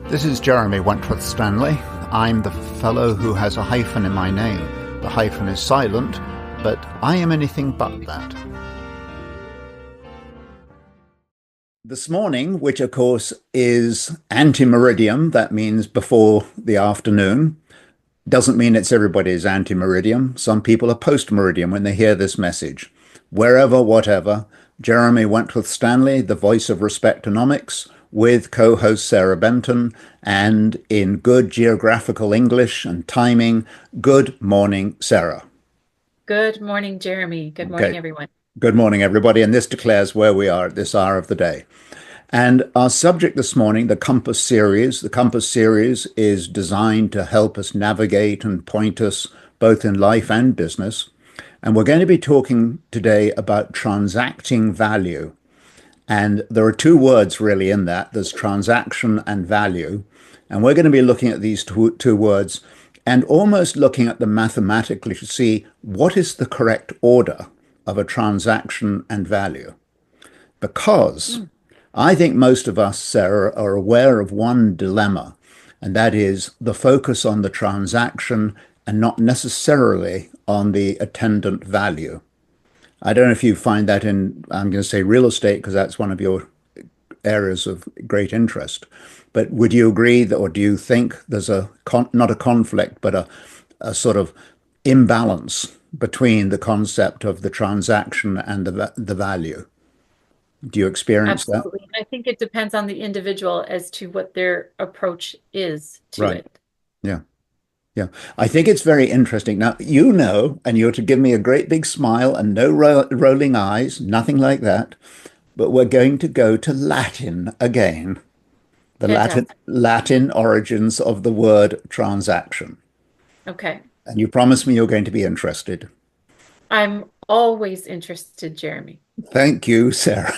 This is Jeremy Wentworth-Stanley. I'm the fellow who has a hyphen in my name. The hyphen is silent, but I am anything but that. This morning, which of course is ante-meridium, that means before the afternoon, doesn't mean it's everybody's ante-meridium. Some people are post-meridium when they hear this message. Wherever, whatever, Jeremy Wentworth-Stanley, the voice of Respectonomics, with co-host Sarah Benton, and in good geographical English and timing, good morning, Sarah. Good morning, Jeremy. Good morning, everyone. Good morning, everybody. And this declares where we are at this hour of the day. And our subject this morning, the Compass series. The Compass series is designed to help us navigate and point us both in life and business. And we're going to be talking today about transacting value. And there are two words really in that. There's transaction and value. And we're going to be looking at these two words and almost looking at them mathematically to see what is the correct order of a transaction and value. Because I think most of us, Sarah, are aware of one dilemma, and that is the focus on the transaction and not necessarily on the attendant value. I don't know if you find that in, I'm going to say real estate, because that's one of your areas of great interest. But would you agree that, or do you think there's not a conflict, but a sort of imbalance between the concept of the transaction and the value? Do you experience that? Absolutely. I think it depends on the individual as to what their approach is to it. Yeah. Yeah, I think it's very interesting. Now, you know, and you're to give me a great big smile and no rolling eyes, nothing like that. But we're going to go to Latin again, the Latin origins of the word transaction. Okay. And you promised me you're going to be interested. I'm always interested, Jeremy. Thank you, Sarah.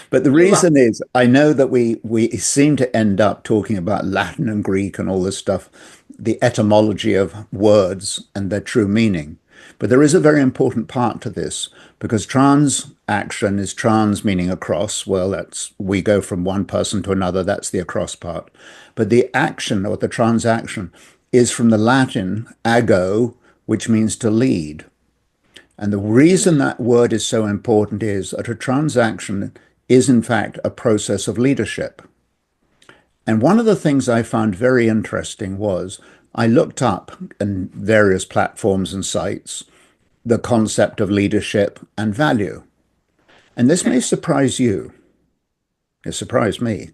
But the reason is, I know that we seem to end up talking about Latin and Greek and all this stuff, the etymology of words and their true meaning. But there is a very important part to this, because transaction is trans meaning across. Well, that's we go from one person to another. That's the across part. But the action or the transaction is from the Latin ago, which means to lead. And the reason that word is so important is that a transaction is in fact a process of leadership. And one of the things I found very interesting was I looked up in various platforms and sites the concept of leadership and value. And this may surprise you. It surprised me.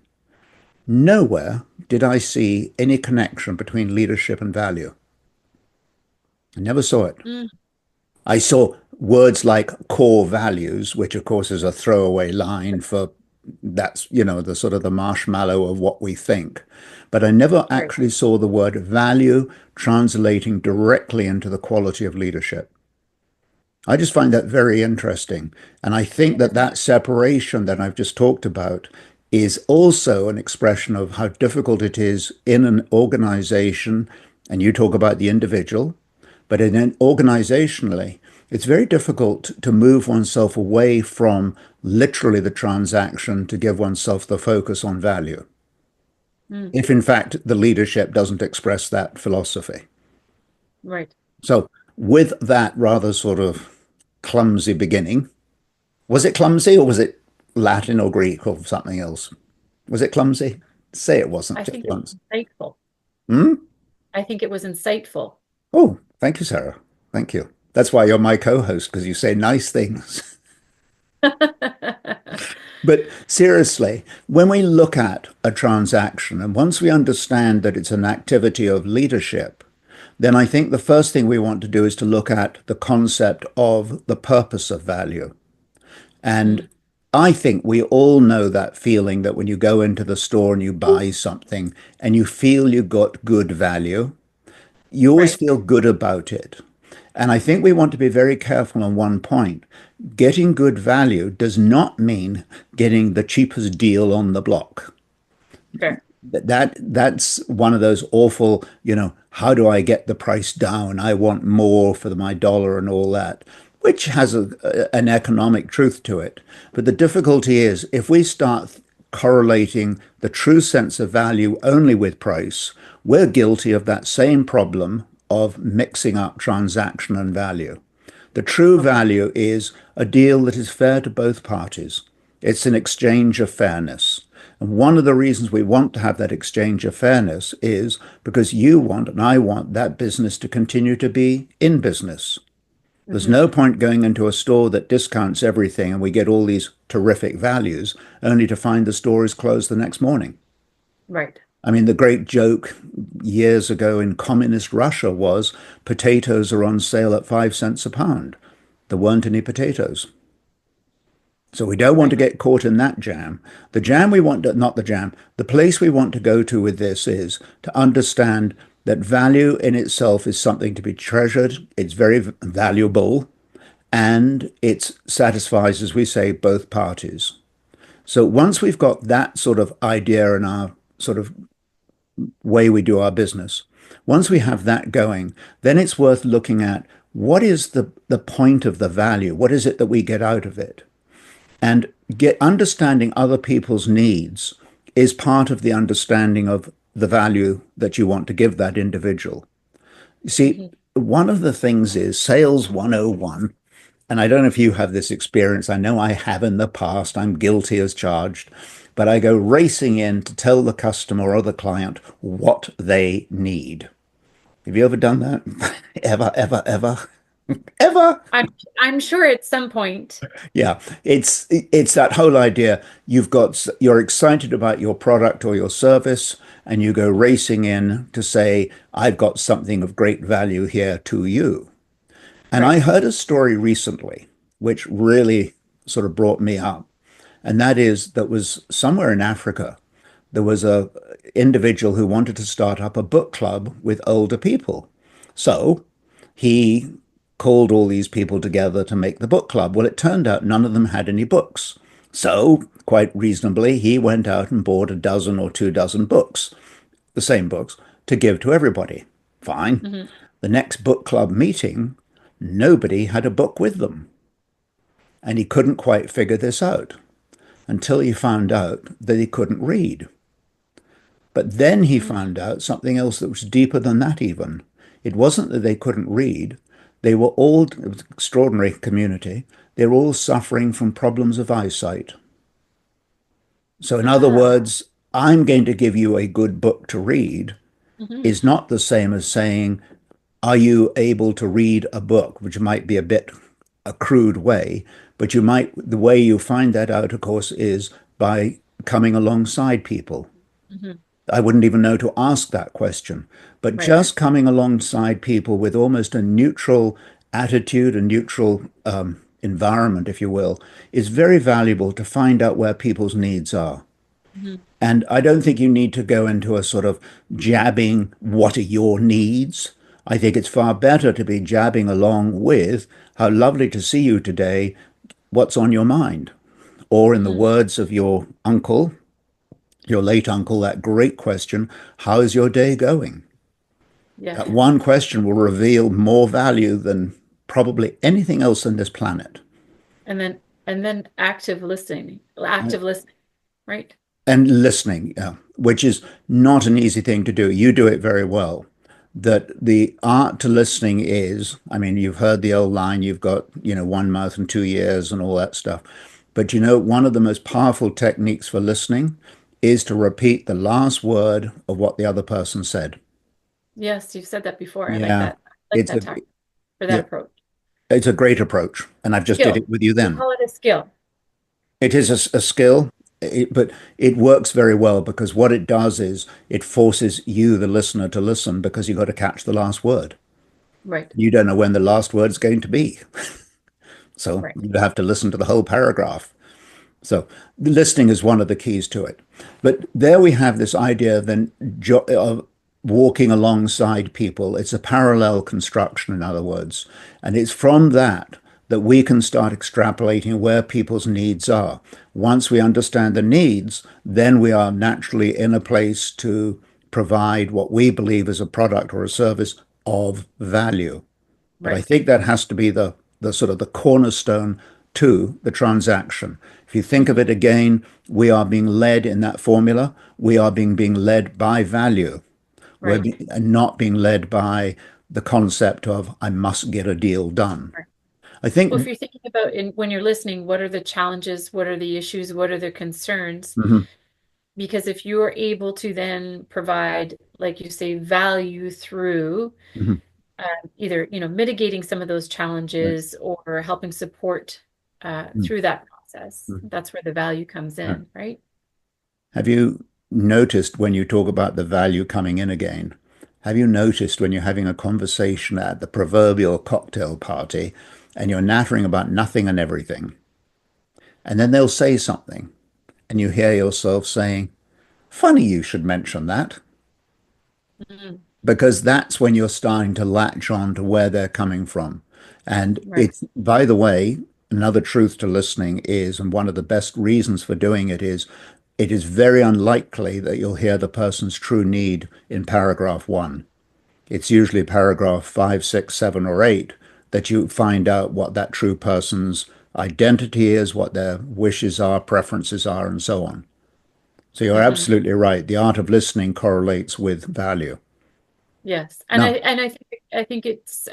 Nowhere did I see any connection between leadership and value. I never saw it. I saw words like core values, which of course is a throwaway line for that's, you know, the sort of the marshmallow of what we think. But I never actually saw the word value translating directly into the quality of leadership. I just find that very interesting. And I think that that separation that I've just talked about is also an expression of how difficult it is in an organization. And you talk about the individual, but organizationally, it's very difficult to move oneself away from literally the transaction to give oneself the focus on value. If in fact the leadership doesn't express that philosophy. Right. So with that rather sort of clumsy beginning, was it clumsy or was it Latin or Greek or something else? Was it clumsy? Say it wasn't. I think it was insightful. I think it was insightful. Oh, thank you, Sarah. Thank you. That's why you're my co-host, because you say nice things. But seriously, when we look at a transaction, and once we understand that it's an activity of leadership, then I think the first thing we want to do is to look at the concept of the purpose of value. And I think we all know that feeling that when you go into the store and you buy something and you feel you got good value, you always feel good about it. And I think we want to be very careful on one point. Getting good value does not mean getting the cheapest deal on the block. Okay. That's one of those awful, you know, how do I get the price down? I want more for my dollar and all that, which has an economic truth to it. But the difficulty is if we start correlating the true sense of value only with price, we're guilty of that same problem of mixing up transaction and value. The true Okay. value is a deal that is fair to both parties. It's an exchange of fairness. And one of the reasons we want to have that exchange of fairness is because you want and I want that business to continue to be in business. There's Hmm. no point going into a store that discounts everything and we get all these terrific values only to find the store is closed the next morning. Right. I mean, the great joke years ago in communist Russia was potatoes are on sale at 5 cents a pound. There weren't any potatoes. So we don't want to Right. get caught in that jam. The jam we want to, not the jam, the place we want to go to with this is to understand that value in itself is something to be treasured. It's very valuable and it satisfies, as we say, both parties. So once we've got that sort of idea in our sort of way we do our business, once we have that going, then it's worth looking at what is the point of the value? What is it that we get out of it? And get understanding other people's needs is part of the understanding of the value that you want to give that individual. You see, Hmm. one of the things is sales 101. And I don't know if you have this experience. I know I have in the past. I'm guilty as charged. But I go racing in to tell the customer or the client what they need. Have you ever done that? Ever, ever, ever, ever? I'm sure at some point. Yeah, it's that whole idea. You're excited about your product or your service, and you go racing in to say, "I've got something of great value here to you." And I Right. heard a story recently which really sort of brought me up, and that is that was somewhere in Africa. There was a individual who wanted to start up a book club with older people. So he called all these people together to make the book club. Well, it turned out none of them had any books. So, quite reasonably, he went out and bought a dozen or 2 dozen books, the same books, to give to everybody. Fine. Hmm. The next book club meeting, nobody had a book with them. And he couldn't quite figure this out until he found out that he couldn't read. But then he found out something else that was deeper than that, even. It wasn't that they couldn't read. They were all, it was an extraordinary community. They were all suffering from problems of eyesight. So, in other Ah. words, I'm going to give you a good book to read Hmm. is not the same as saying, are you able to read a book, which might be a bit a crude way, but the way you find that out, of course, is by coming alongside people. Hmm. I wouldn't even know to ask that question. But Right. just coming alongside people with almost a neutral attitude, a neutral environment, if you will, is very valuable to find out where people's needs are. Hmm. And I don't think you need to go into a sort of jabbing, what are your needs? I think it's far better to be jabbing along with, how lovely to see you today, what's on your mind? Or, in the Hmm. words of your uncle, your late uncle, that great question, how's your day going? Yeah. That one question will reveal more value than probably anything else on this planet. And then active listening, right? And listening, yeah, which is not an easy thing to do. You do it very well. That the art to listening is, I mean, you've heard the old line, you've got, one mouth and 2 ears and all that stuff. But one of the most powerful techniques for listening is to repeat the last word of what the other person said. Yes, you've said that before. I like Yeah, that. I like it's that a talk for that yeah, approach. it's a great approach, and I've just did Skill. it with you We then. call it a skill. It is a skill, but it works very well because what it does is it forces you, the listener, to listen because you've got to catch the last word. Right. You don't know when the last word's going to be, so Right. you have to listen to the whole paragraph. So listening is one of the keys to it. But there we have this idea then of walking alongside people. It's a parallel construction, in other words. And it's from that that we can start extrapolating where people's needs are. Once we understand the needs, then we are naturally in a place to provide what we believe is a product or a service of value. But I Right. think that has to be the sort of the cornerstone to the transaction. If you think of Hmm. it again, we are being led in that formula. We are being led by value. Right. Not being led by the concept of I must get a deal done. Right. I Well, if think you're thinking about when you're listening, what are the challenges? What are the issues? What are the concerns? mhm, Because if you are able to then provide, like you say, value through mhm, either, mitigating some of those right, challenges or helping support mhm, through that process, mhm, that's where the value comes right. in, right? Have you noticed when you talk about the value coming in again? Have you noticed when you're having a conversation at the proverbial cocktail party and you're nattering about nothing and everything, and then they'll say something and you hear yourself saying, funny you should mention that, Mm, because that's when you're starting to latch on to where they're coming from. And right. it's, by the way, another truth to listening is, and one of the best reasons for doing it is very unlikely that you'll hear the person's true need in paragraph one. It's usually paragraph five, six, seven, or eight that you find out what that true person's identity is, what their wishes are, preferences are, and so on. So you're Hmm. absolutely right. The art of listening correlates with value. Yes. And I Now, and I think it's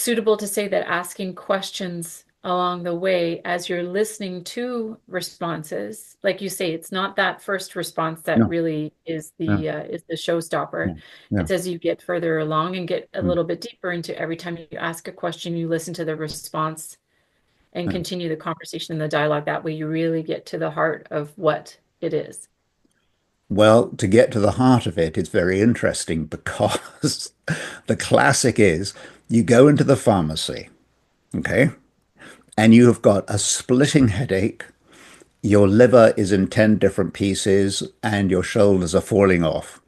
suitable to say that asking questions along the way as you're listening to responses, like you say, it's not that first response that no, really no, is the showstopper. no, no. It's as you get further along and get a Mm, little bit deeper into every time you ask a question, you listen to the response and no. continue the conversation and the dialogue. That way you really get to the heart of what it is. Well, to get to the heart of it, it's very interesting because the classic is you go into the pharmacy, okay, and you have got a splitting headache, your liver is in 10 different pieces, and your shoulders are falling off.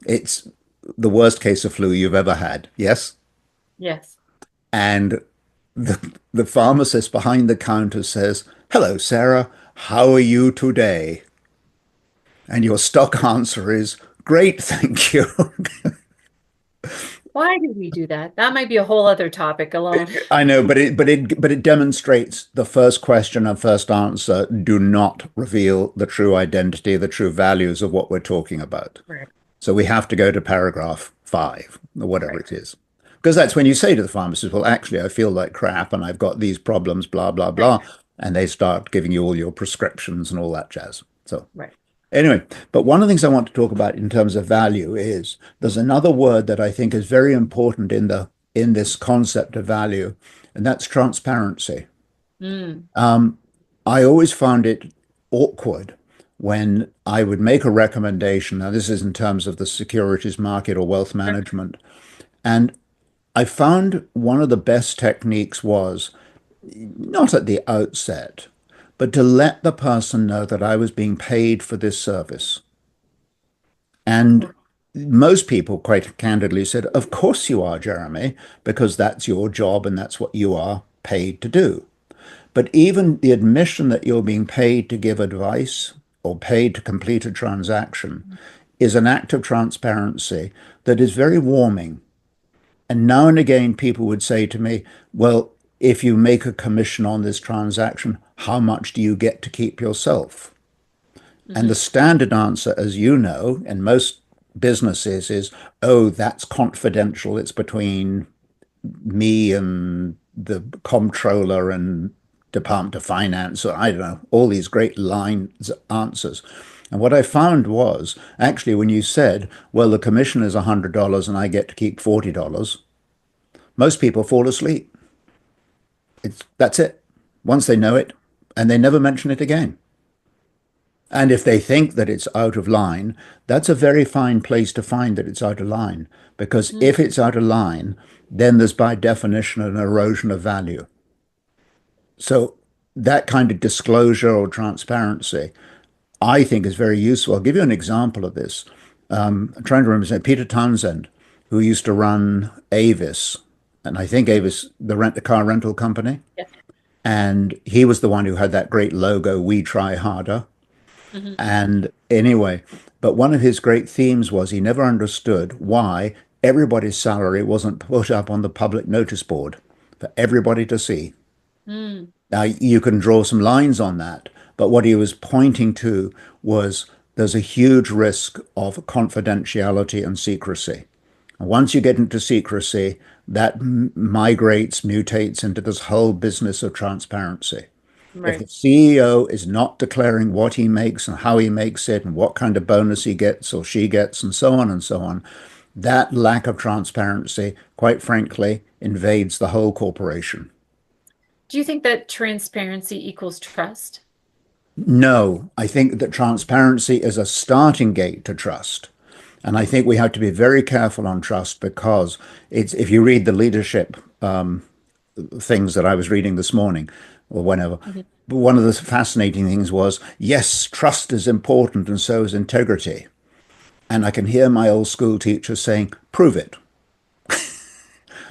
It's the worst case of flu you've ever had, yes? Yes. And the pharmacist behind the counter says, hello, Sarah, how are you today? And your stock answer is, great, thank you. Why do we do that? That might be a whole other topic alone. I know, but it demonstrates the first question and first answer do not reveal the true identity, the true values of what we're talking about. Right. So we have to go to paragraph five or whatever Right. it is. Because that's when you say to the pharmacist, well, actually, I feel like crap and I've got these problems, blah, blah, Right. blah. And they start giving you all your prescriptions and all that jazz. So Right. anyway, but one of the things I want to talk about in terms of value is there's another word that I think is very important in this concept of value, and that's transparency. Mm. I always found it awkward when I would make a recommendation. Now, this is in terms of the securities market or wealth management. And I found one of the best techniques was not at the outset, but to let the person know that I was being paid for this service. And most people, quite candidly, said, of course you are, Jeremy, because that's your job and that's what you are paid to do. But even the admission that you're being paid to give advice or paid to complete a transaction is an act of transparency that is very warming. And now and again, people would say to me, well, if you make a commission on this transaction, how much do you get to keep yourself? And the Hmm. standard answer, as you know, in most businesses is, oh, that's confidential. It's between me and the comptroller and Department of Finance, or I don't know, all these great lines answers. And what I found was actually when you said, well, the commission is $100 and I get to keep $40, most people fall asleep. That's it. Once they know it, and they never mention it again. And if they think that it's out of line, that's a very fine place to find that it's out of line. Because if Mm. it's out of line, then there's by definition an erosion of value. So that kind of disclosure or transparency, I think, is very useful. I'll give you an example of this. I'm trying to remember Peter Townsend, who used to run Avis, and I think Mm. Avis, the rent the car rental company, Yes. and he was the one who had that great logo, "We Try Harder." Hmm. And anyway, but one of his great themes was he never understood why everybody's salary wasn't put up on the public notice board for everybody to see. Mm. Now, you can draw some lines on that, but what he was pointing to was there's a huge risk of confidentiality and secrecy. And once you get into secrecy, that migrates, mutates into this whole business of transparency. If the Right. CEO is not declaring what he makes and how he makes it and what kind of bonus he gets or she gets and so on, that lack of transparency, quite frankly, invades the whole corporation. Do you think that transparency equals trust? No, I think that transparency is a starting gate to trust. And I think we have to be very careful on trust because it's if you read the leadership things that I was reading this morning or whenever, Mhm. but one of the fascinating things was, yes, trust is important and so is integrity. And I can hear my old school teacher saying, prove it.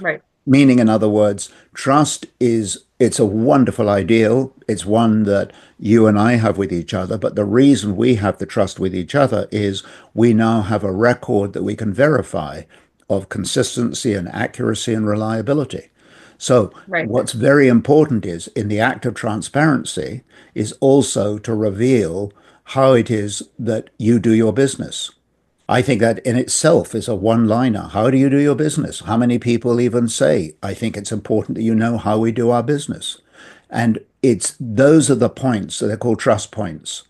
Right. Meaning, in other words, trust is it's a wonderful ideal. It's one that you and I have with each other. But the reason we have the trust with each other is we now have a record that we can verify of consistency and accuracy and reliability. So Right. what's very important is in the act of transparency is also to reveal how it is that you do your business. I think that in itself is a one-liner. How do you do your business? How many people even say, I think it's important that you know how we do our business? And it's those are the points that are called trust points.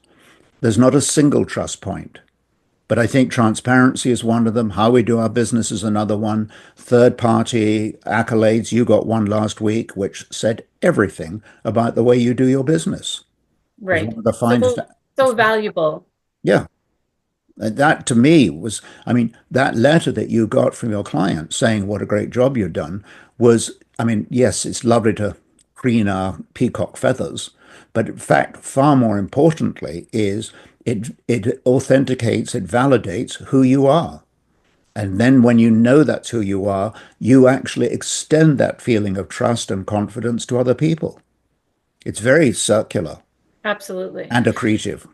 There's not a single trust point, but I think transparency is one of them. How we do our business is another one. Third party accolades. You got one last week, which said everything about the way you do your business. It was one Right. of the finest. So valuable. Yeah. And that to me was, I mean, that letter that you got from your client saying what a great job you've done was, I mean, yes, it's lovely to preen our peacock feathers, but in fact, far more importantly, is it authenticates, it validates who you are. And then when you know that's who you are, you actually extend that feeling of trust and confidence to other people. It's very circular Absolutely. and accretive.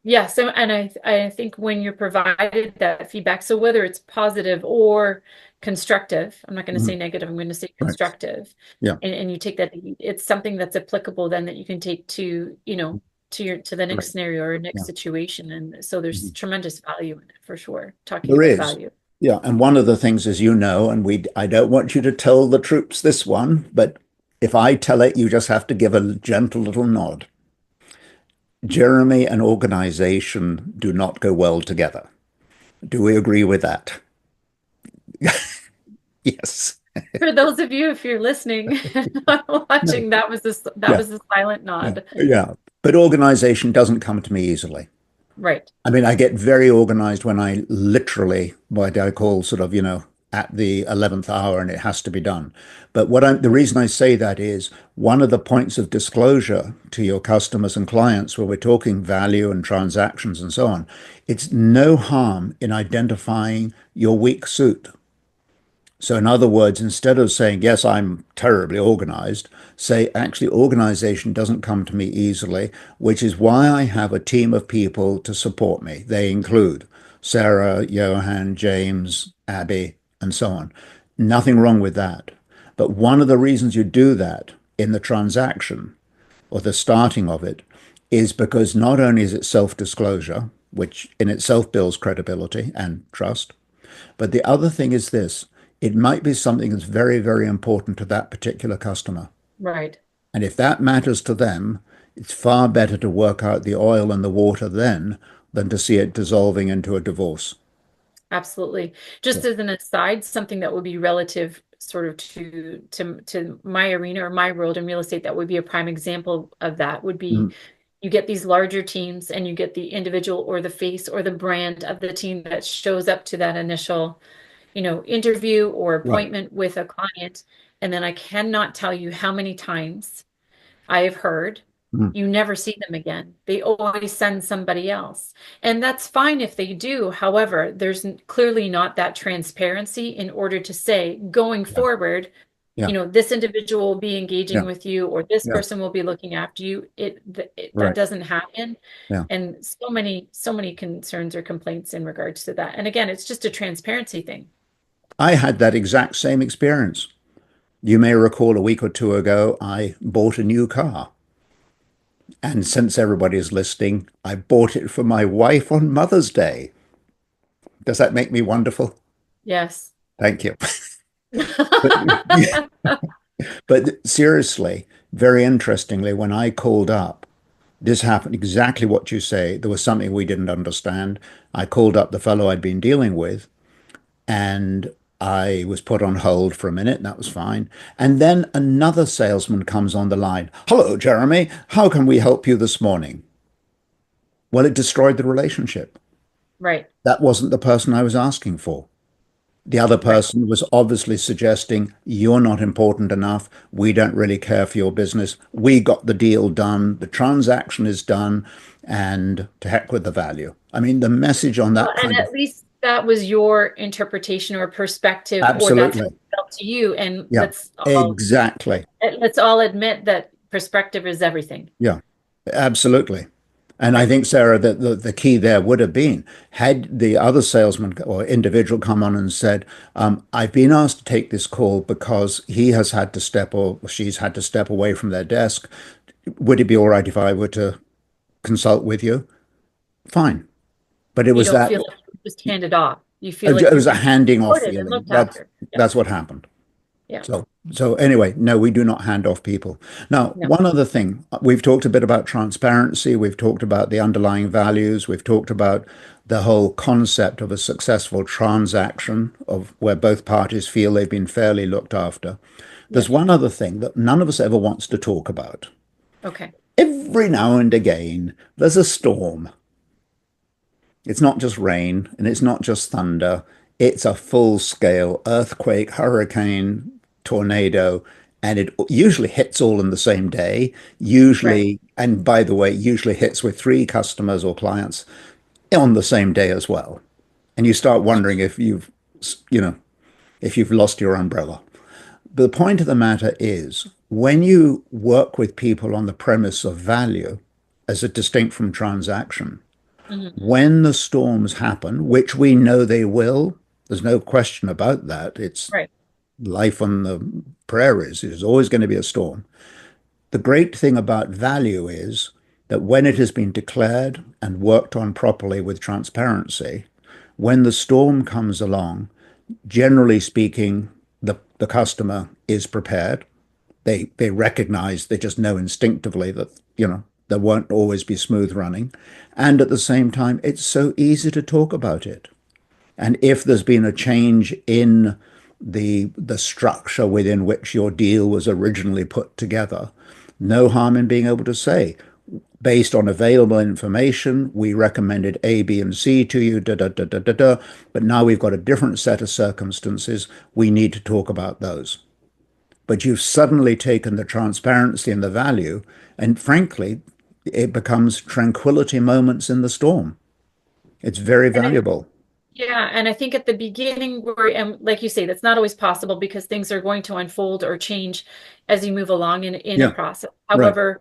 Yeah, so and I think when you're provided that feedback, so whether it's positive or constructive, I'm not going to say Mhm. negative, I'm going to say Right. constructive, Yeah. and you take that, it's something that's applicable then that you can take to, to the next Right. scenario or next Yeah. situation. And so there's Mhm. tremendous value in it for sure, talking There about is. value. Yeah. And one of the things, as you know, and I don't want you to tell the troops this one, but if I tell it, you just have to give a gentle little nod. Jeremy and organization do not go well together. Do we agree with that? Yes. For those of you, if you're listening and not No. watching, that Yeah. was a silent Yeah. nod. Yeah. But organization doesn't come to me easily. Right. I mean, I get very organized when I literally, what I call sort of, at the 11th hour and it has to be done. But the reason I say that is one of the points of disclosure to your customers and clients where we're talking value and transactions and so on, it's no harm in identifying your weak suit. So, in other words, instead of saying, yes, I'm terribly organized, say, actually, organization doesn't come to me easily, which is why I have a team of people to support me. They include Sarah, Johan, James, Abby, and so on. Nothing wrong with that. But one of the reasons you do that in the transaction or the starting of it is because not only is it self disclosure, which in itself builds credibility and trust, but the other thing is this, it might be something that's very, very important to that particular customer. Right. And if that matters to them, it's far better to work out the oil and the water then than to see it dissolving into a divorce. Absolutely. Yeah. Just as an aside, something that would be relative sort of to my arena or my world in real estate that would be a prime example of that would be Mhm. you get these larger teams and you get the individual or the face or the brand of the team that shows up to that initial, interview or Right. appointment with a client. And then I cannot tell you how many times I have heard Mhm. you never see them again. They always send somebody else. And that's fine if they do. However, there's clearly not that transparency in order to say going Yeah. forward, Yeah. this individual will be engaging Yeah. with you or this Yeah. person will be looking after you. That Right. doesn't happen. Yeah. And so many concerns or complaints in regards to that. And again, it's just a transparency thing. I had that exact same experience. You may recall a week or two ago, I bought a new car. And since everybody is listening, I bought it for my wife on Mother's Day. Does that make me wonderful? Yes. Thank you. But, but seriously, very interestingly, when I called up, this happened exactly what you say. There was something we didn't understand. I called up the fellow I'd been dealing with, and I was put on hold for a minute. That was fine. And then another salesman comes on the line. Hello, Jeremy. How can we help you this morning? Well, it destroyed the relationship. Right. That wasn't the person I was asking for. The other Right. person was obviously suggesting, you're not important enough. We don't really care for your business. We got the deal done. The transaction is done. And to heck with the value. I mean, the message on Well, that and kind of, at least that was your interpretation or perspective, or that's how absolutely. it felt to you. And Yeah, exactly. let's all admit that perspective is everything. Yeah, absolutely. And I Right. think, Sarah, that the key there would have been had the other salesman or individual come on and said, I've been asked to take this call because he has had to step or she's had to step away from their desk. Would it be all right if I were to consult with you? Fine. But it You was don't that feel like you're just handed off. You feel like it you're was a being handing off supported and feeling. looked after. Yeah. That's what happened. Yeah. So anyway, no, we do not hand off people. Now, No. one other thing, we've talked a bit about transparency, we've talked about the underlying values, we've talked about the whole concept of a successful transaction of where both parties feel they've been fairly looked after. There's Yes. one other thing that none of us ever wants to talk about. Okay. Every now and again, there's a storm. It's not just rain and it's not just thunder. It's a full scale earthquake, hurricane, tornado, and it usually hits all in the same day. Right. Usually, and by the way, usually hits with three customers or clients on the same day as well. And you start wondering if you know, if you've lost your umbrella. The point of the matter is when you work with people on the premise of value as a distinct from transaction, Mhm. when the storms happen, which we know they will, there's no question about that. It's Right. life on the prairies. There's always going to be a storm. The great thing about value is that when it has been declared and worked on properly with transparency, when the storm comes along, generally speaking, the customer is prepared. They recognize, they just know instinctively that, there won't always be smooth running. And at the same time, it's so easy to talk about it. And if there's been a change in the structure within which your deal was originally put together, no harm in being able to say, based on available information, we recommended A, B, and C to you, da da da da da da. But now we've got a different set of circumstances. We need to talk about those. But you've suddenly taken the transparency and the value, and frankly, it becomes tranquility moments in the storm. It's very And I, valuable. yeah, and I think at the beginning, and like you say, that's not always possible because things are going to unfold or change as you move along in a Yeah, process. right. However,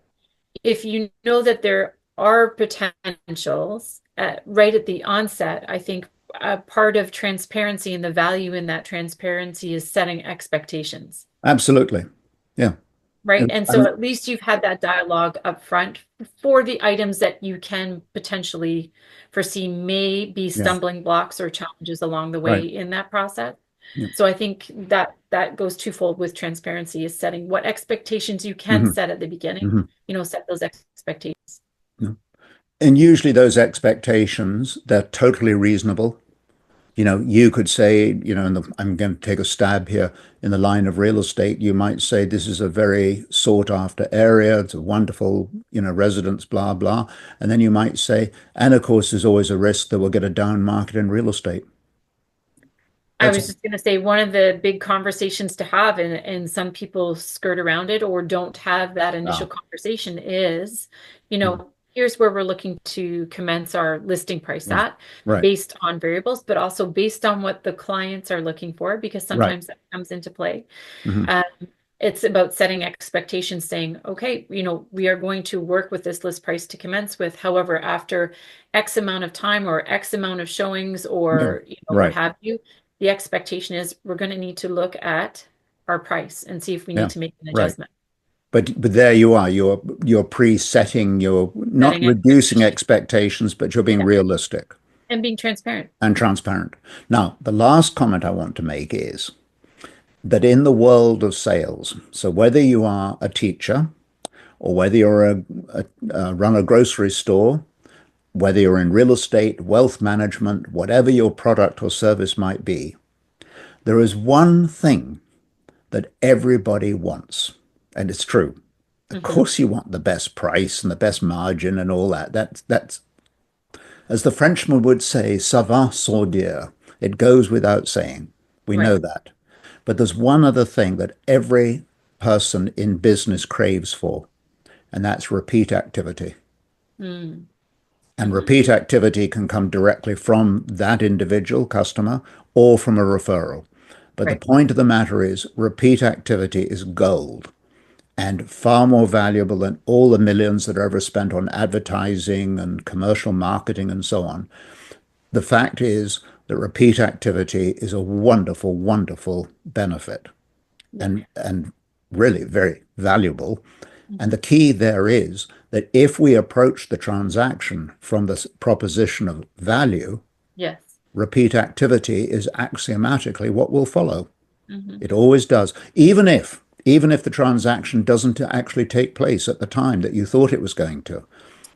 if you know that there are potentials right at the onset, I think part of transparency and the value in that transparency is setting expectations, Absolutely. Yeah. right? And, And so and at least you've had that dialogue up front for the items that you can potentially foresee may be yeah, stumbling blocks or challenges along the way right. in that process. Yeah. So I think that that goes twofold with transparency is setting what expectations you can Hmm. set at the beginning, Hmm. set those expectations. Yeah. And usually those expectations, they're totally reasonable. You could say, I'm going to take a stab here in the line of real estate. You might say this is a very sought after area. It's a wonderful, residence, blah, blah. And then you might say, and of course, there's always a risk that we'll get a down market in real estate. I That's was just going to say one of the big conversations to have, and some people skirt around it or don't have that initial ah, conversation is, mm, here's where we're looking to commence our listing price yeah, at right, based on variables, but also based on what the clients are looking for, because right. sometimes that comes into play. Hmm. Um, it's about setting expectations, saying, okay, we are going to work with this list price to commence with. However, after X amount of time or X amount of showings Yeah, or what right. have you, the expectation is we're going to need to look at our price and see if we need Yeah. to make an Right. adjustment. But there you are. You're presetting. You're not Setting reducing expectations. expectations, but you're being Yeah. realistic And being transparent. and transparent. Now, the last comment I want to make is that in the world of sales, so whether you are a teacher or whether you're run a grocery store, whether you're in real estate, wealth management, whatever your product or service might be, there is one thing that everybody wants, and it's true. Of Hmm. course, you want the best price and the best margin and all that. That's as the Frenchman would say, ça va sans dire. It goes without saying. We know Right. that. But there's one other thing that every person in business craves for, and that's repeat activity. Mm. And Hmm. repeat activity can come directly from that individual customer or from a referral. But the Right. point of the matter is, repeat activity is gold and far more valuable than all the millions that are ever spent on advertising and commercial marketing and so on. The fact is that repeat activity is a wonderful, wonderful benefit Yeah. and really very valuable. And Hmm. the key there is that if we approach the transaction from the proposition of value, Yes. repeat activity is axiomatically what will follow. Hmm. It always does, even if the transaction doesn't actually take place at the time that you thought it was going to.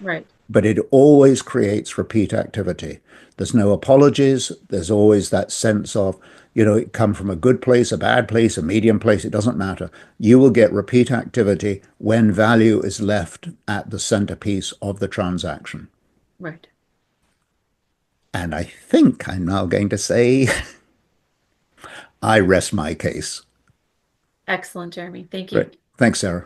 Right. But it always creates repeat activity. There's no apologies. There's always that sense of, it come from a good place, a bad place, a medium place. It doesn't matter. You will get repeat activity when value is left at the centerpiece of the transaction. Right. And I think I'm now going to say, I rest my case. Excellent, Jeremy. Thank you. Great. Thanks, Sarah.